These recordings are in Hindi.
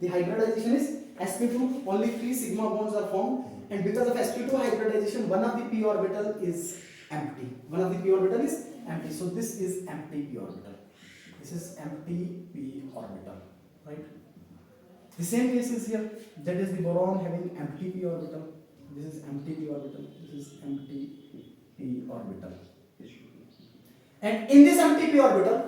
The hybridization is sp2, only 3 sigma bonds are formed, and because of sp2 hybridization, one of the p orbital is empty. One of the p orbital is empty. So this is empty p orbital. This is empty p orbital, right? The same case is here. That is the boron having empty p orbital. This is empty p orbital. This is empty p orbital. And in this empty p orbital,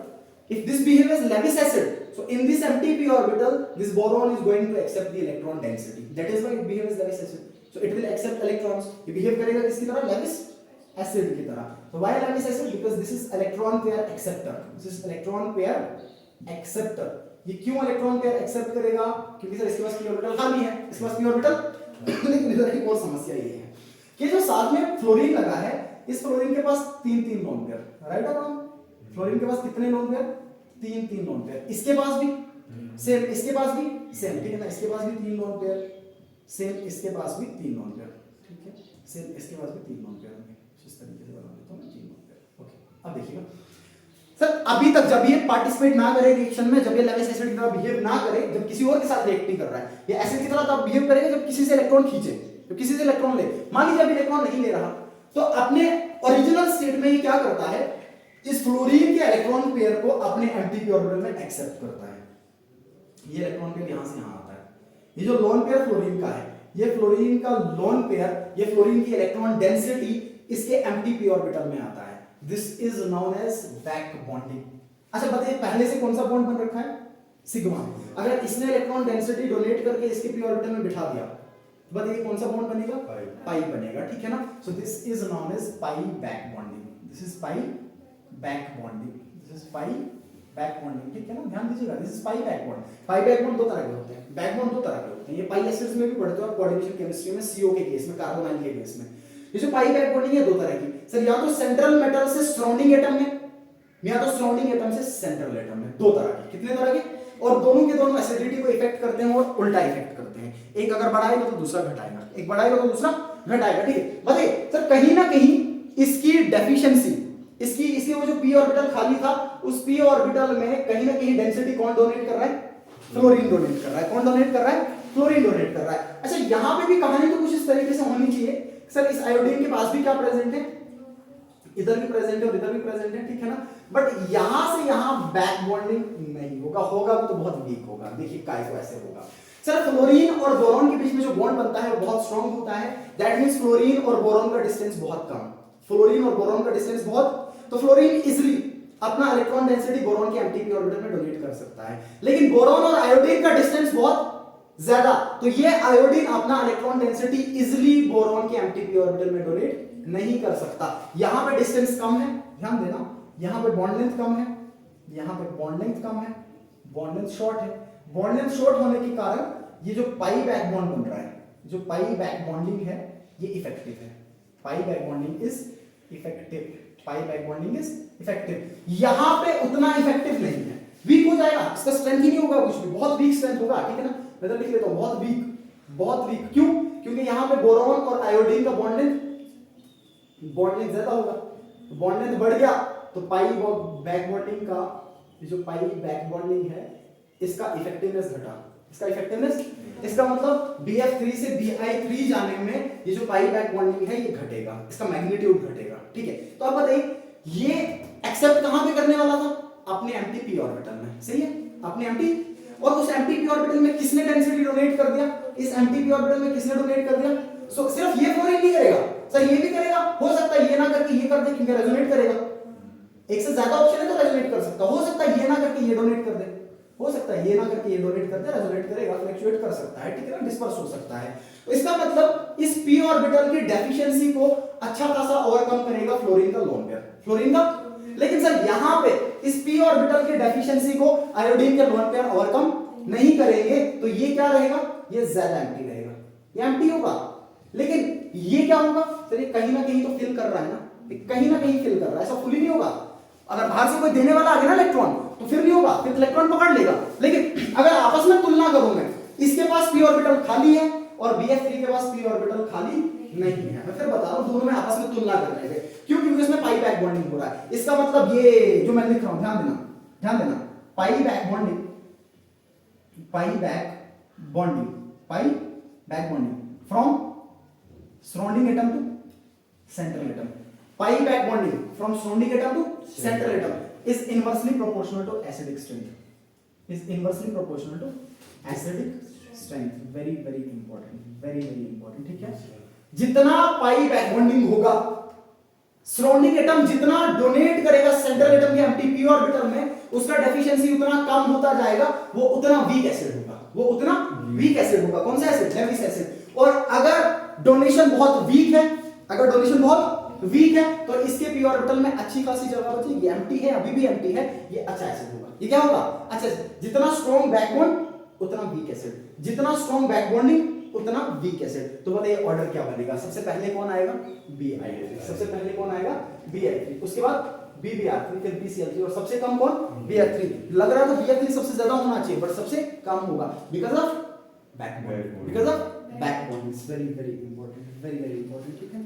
if this behaves as Lewis acid, so in this empty p orbital, this boron is going to accept the electron density. That is why it behaves as Lewis acid. So it will accept electrons. ये behave करेगा किसकी तरह? Lewis acid की तरह. So why Lewis acid? Because this is electron pair acceptor. This is electron pair acceptor. ये क्यों इलेक्ट्रॉन पेयर एक्सेप्ट करेगा? क्योंकि सर इसके पास p ऑर्बिटल खाली है, इसके पास p ऑर्बिटल लेकिन इधर एक और समस्या ये है कि जो साथ में फ्लोरीन लगा है, इस फ्लोरीन के पास 3 लोन पेयर, राइट और रॉन्ग? फ्लोरीन के पास कितने लोन पेयर? 3 lone pair. इसके पास भी सेम, इसके पास भी सेम, ठीक है ना? इसके पास भी 3 लोन पेयर, सेम इसके पास भी 3 लोन पेयर, ठीक है? सेम इसके पास भी 3 लोन पेयर होंगे. इस तरीके से बना देता हूं मैं 3 लोन पेयर. ओके, अब देखिएगा सर, अभी तक जब ये पार्टिसिपेट ना करे रिएक्शन में, जब ये लेविस एसिड की तरह बिहेव ना करे, जब किसी और के साथ रिएक्ट नहीं कर रहा है, ये एसिड की तरह तब बिहेव करेगा जब किसी से इलेक्ट्रॉन खींचे, जब किसी से इलेक्ट्रॉन ले. मान लीजिए अभी इलेक्ट्रॉन नहीं ले रहा, तो अपने ओरिजिनल स्टेट में ये क्या करता है? इस फ्लोरीन के इलेक्ट्रॉन पेयर को अपने एम्प्टी p ऑर्बिटल में एक्सेप्ट करता है. ये इलेक्ट्रॉन पेयर यहां से यहां आता है. ये जो लोन पेयर फ्लोरीन का है, ये फ्लोरीन का लोन पेयर, ये फ्लोरीन की इलेक्ट्रॉन डेंसिटी इसके एम्प्टी p ऑर्बिटल में आता है. This is known as back bonding. अच्छा बताइए, पहले से कौन सा बॉन्ड बन रखा है? सिग्मा. अगर इसने इलेक्ट्रॉन डेंसिटी डोनेट करके इसके p ऑर्बिटल में बिठा दिया, तो बताइए कौन सा बॉन्ड बनेगा? पाई बनेगा, ठीक है ना? So this is known as pi back bonding. This is pi back bonding. This is pi back bonding, ठीक है ना? ध्यान दीजिएगा, this is pi back bond. Pi back bond दो तरह के होते हैं. बैक बॉन्ड दो तरह के होते हैं. ये पाई एसिड्स में भी पढ़ते हो आप, कोऑर्डिनेशन केमिस्ट्री में, CO के केस में, कार्बोनाइल के केस में. ये जो पाई बैक बॉन्डिंग है दो तरह की. सर या तो सेंट्रल मेटल से सराउंडिंग एटम में, या तो सराउंडिंग एटम से सेंट्रल एटम में. दो तरह की. कितने तरह के? और दोनों के दोनों एसिडिटी को इफेक्ट करते हैं और उल्टा इफेक्ट करते हैं. एक अगर बढ़ाएगा तो दूसरा घटाएगा, एक बढ़ाएगा तो दूसरा घटाएगा, ठीक है? बताइए सर, कहीं ना कहीं इसकी डेफिशिएंसी, इसकी वो जो p ऑर्बिटल खाली था, उस p ऑर्बिटल में कहीं ना कहीं डेंसिटी कौन डोनेट कर रहा है? फ्लोरीन डोनेट कर रहा है. कौन डोनेट कर रहा है? फ्लोरीन डोनेट कर रहा है. अच्छा, यहां पे भी कहानी तो कुछ इस तरीके से होनी चाहिए. सर इस आयोडीन के पास भी क्या प्रेजेंट है? इधर भी प्रेजेंट है और इधर भी प्रेजेंट है, ठीक है ना? बट यहां से यहां बैक बॉन्डिंग नहीं होगा, होगा तो बहुत वीक होगा. देखिए काय को ऐसे होगा. सर फ्लोरीन और बोरॉन के बीच में जो बॉन्ड बनता है वो बहुत स्ट्रांग होता है. दैट मींस फ्लोरीन और बोरॉन का डिस्टेंस बहुत कम. फ्लोरीन और बोरॉन का डिस्टेंस बहुत, तो फ्लोरीन इजीली अपना इलेक्ट्रॉन डेंसिटी बोरॉन के एम्प्टी p ऑर्बिटल में डोनेट कर सकता है. लेकिन बोरॉन और आयोडीन का डिस्टेंस बहुत ज्यादा, तो ये आयोडीन अपना इलेक्ट्रॉन डेंसिटी इजीली बोरॉन के एम्प्टी p ऑर्बिटल में डोनेट नहीं कर सकता. यहां पे डिस्टेंस कम है, ध्यान देना. यहां पे बॉन्ड लेंथ कम है, यहां पे बॉन्ड लेंथ कम है, बॉन्ड लेंथ शॉर्ट है. बॉन्ड लेंथ शॉर्ट होने के कारण ये जो पाई बैक बॉन्ड बन रहा है, जो पाई बैक बॉन्डिंग है, ये इफेक्टिव है. Pi back bonding is effective. Pi back bonding is effective. यहां पे उतना इफेक्टिव नहीं है, वीक हो जाएगा. इसका स्ट्रेंथ ही नहीं होगा कुछ भी, बहुत वीक स्ट्रेंथ होगा, ठीक है ना? मैं तो लिख लेता हूं बहुत वीक, बहुत वीक. क्यों? क्योंकि यहां पे बोरॉन और आयोडीन का बॉन्ड लेंथ ज्यादा होगा. बॉन्ड लेंथ बढ़ गया तो पाई बैक बॉन्डिंग का, जो पाई बैक बॉन्डिंग है, इसका इफेक्टिवनेस घटा. इसका इफेक्टिवनेस, इसका मतलब BF3 से BI3 जाने में ये जो पाई बैक बॉन्डिंग है ये घटेगा, इसका मैग्नीट्यूड घटेगा, ठीक है? तो अब बताइए, ये एक्सेप्ट कहां पे करने वाला था? अपने एम्प्टी p ऑर्बिटल में, सही है? अपने एम्प्टी, और उस एम्प्टी p ऑर्बिटल में किसने डेंसिटी डोनेट कर दिया? इस एम्प्टी p ऑर्बिटल में किसने डोनेट कर दिया? सो सिर्फ ये फ्लोरीन नहीं करेगा सर, ये भी करेगा. हो सकता है ये ना करके ये कर दे, क्योंकि रेजोनेट करेगा. एक से ज्यादा ऑप्शन है तो रेजोनेट कर सकता. हो सकता है ये ना करके ये डोनेट कर दे, हो सकता है ये ना करके ये डोनेट कर दे, रेजोनेट करेगा, फ्लक्चुएट कर सकता है, ठीक है ना? डिस्पर्स हो सकता है. तो इसका मतलब इस p ऑर्बिटल की डेफिशिएंसी को अच्छा खासा ओवरकम करेगा फ्लोरीन का लोन पेयर, फ्लोरीन का. लेकिन सर यहां पे इस p ऑर्बिटल की डेफिशिएंसी को आयोडीन के लोन पेयर ओवरकम नहीं करेंगे, तो ये क्या रहेगा? ये ज्यादा एम्प्टी रहेगा, ये एम्प्टी होगा. लेकिन ये क्या होगा? सर ये कहीं ना कहीं तो फिल कर रहा है ना, कहीं ना कहीं फिल कर रहा है. ऐसा फुली नहीं होगा. अगर बाहर से कोई देने वाला आ गया ना इलेक्ट्रॉन, तो फिर नहीं होगा, फिर इलेक्ट्रॉन पकड़ लेगा. लेकिन अगर आपस में तुलना करूं मैं, इसके पास p ऑर्बिटल खाली है और BF3 के पास p ऑर्बिटल खाली नहीं है. मैं फिर बता रहा हूं, दोनों में आपस में तुलना कर रहे थे. क्यों? क्योंकि इसमें पाई बैक बॉन्डिंग हो रहा है. इसका मतलब ये जो मैं लिख रहा हूं, ध्यान देना, ध्यान देना. पाई back bonding, pi back bonding, pi back bonding from surrounding atom to central atom. Pi back bonding from surrounding atom to central atom is inversely proportional to acidic strength. Is inversely proportional to acidic strength. Very very important. Very very important. ठीक है. जितना पाई बैक बॉन्डिंग होगा, सराउंडिंग एटम जितना डोनेट करेगा सेंट्रल एटम के एम्प्टी पी ऑर्बिटल में, उसका डेफिशिएंसी उतना कम होता जाएगा, वो उतना वीक एसिड होगा. वो उतना वीक एसिड होगा. कौन सा एसिड? Lewis acid. और अगर डोनेशन बहुत वीक है, अगर डोनेशन बहुत वीक है, तो इसके पी ऑर्बिटल में अच्छी खासी जगह बचेगी. एम्प्टी है, अभी भी एम्प्टी है, ये अच्छा एसिड होगा. ये क्या होगा? अच्छा. जितना स्ट्रॉन्ग बैकबोन उतना वीक एसिड, जितना स्ट्रॉन्ग बैकबोन्डिंग उतना वीक एसिड. तो बताइए ऑर्डर क्या बनेगा? सबसे पहले कौन आएगा? BI3. सबसे पहले कौन आएगा? BI3. उसके बाद BBr3, फिर BCl3 और सबसे कम कौन? BF3. लग रहा है तो BF3 सबसे ज्यादा होना चाहिए, बट सबसे कम होगा because of backbone. Because of backbone is very very important. Very very important. ठीक है.